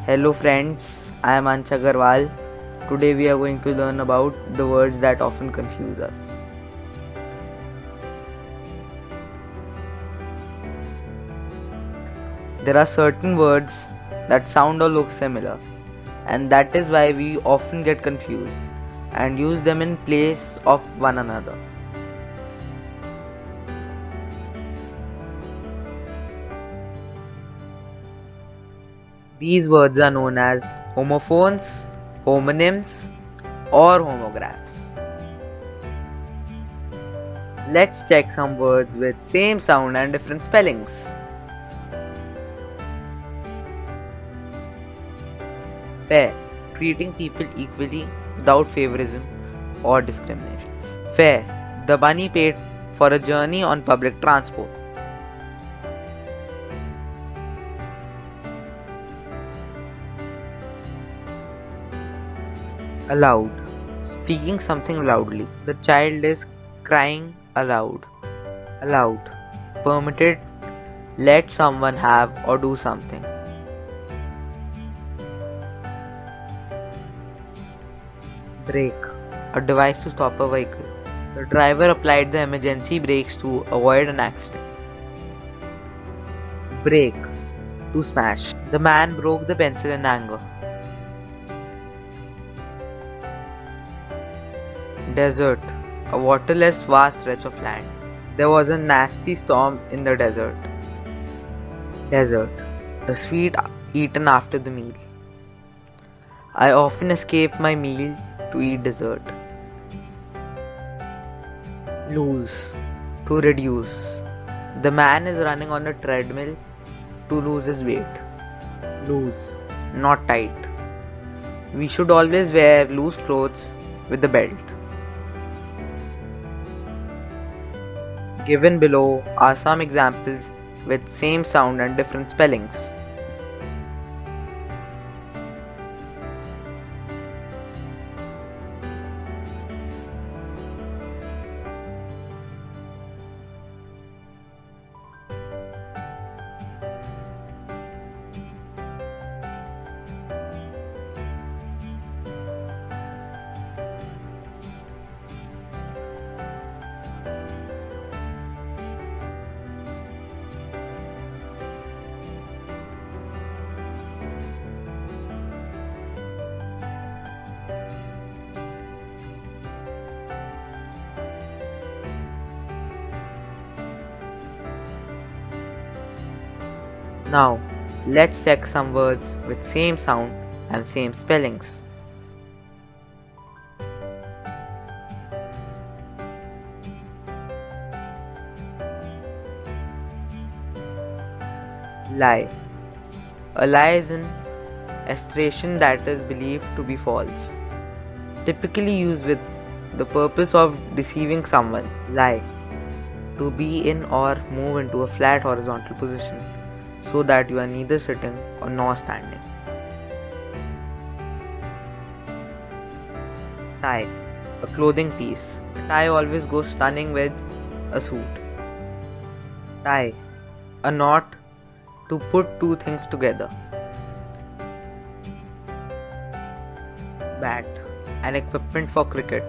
Hello friends, I am Ansh Agarwal. Today we are going to learn about the words that often confuse us. There are certain words that sound or look similar, and that is why we often get confused and use them in place of one another. These words are known as homophones, homonyms, or homographs. Let's check some words with same sound and different spellings. Fair, treating people equally without favorism or discrimination. Fair, the money paid for a journey on public transport. Aloud, speaking something loudly. The child is crying aloud. Allowed, permitted, let someone have or do something. Brake, a device to stop a vehicle. The driver applied the emergency brakes to avoid an accident. Break, to smash. The man broke the pencil in anger. Desert, a waterless vast stretch of land. There was a nasty storm in the desert. Dessert, a sweet eaten after the meal. I often escape my meal to eat dessert. Lose, to reduce. The man is running on a treadmill to lose his weight. Loose, not tight. We should always wear loose clothes with the belt. Given below are some examples with same sound and different spellings. Now, let's check some words with same sound and same spellings. Lie. A lie is an assertion that is believed to be false, typically used with the purpose of deceiving someone. Lie. To be in or move into a flat horizontal position so that you are neither sitting or nor standing. Tie, a clothing piece. A tie always goes stunning with a suit. Tie, a knot to put two things together. Bat, an equipment for cricket.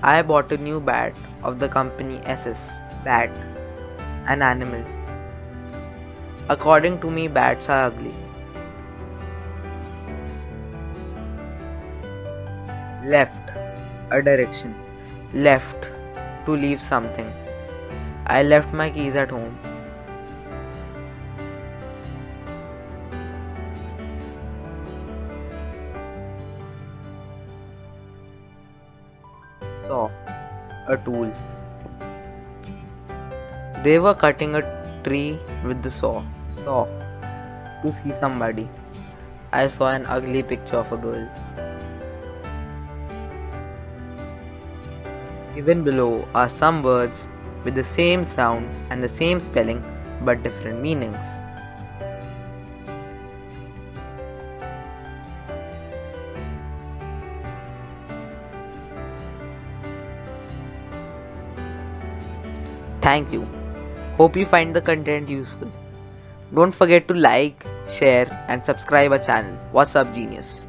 I bought a new bat of the company SS. Bat, an animal. According to me, bats are ugly. Left, a direction. Left, to leave something. I left my keys at home. Saw, a tool. They were cutting a tree with the saw. Saw, to see somebody. I saw an ugly picture of a girl. Given below are some words with the same sound and the same spelling but different meanings. Thank you. Hope you find the content useful. Don't forget to like, share and subscribe our channel. What's up, genius?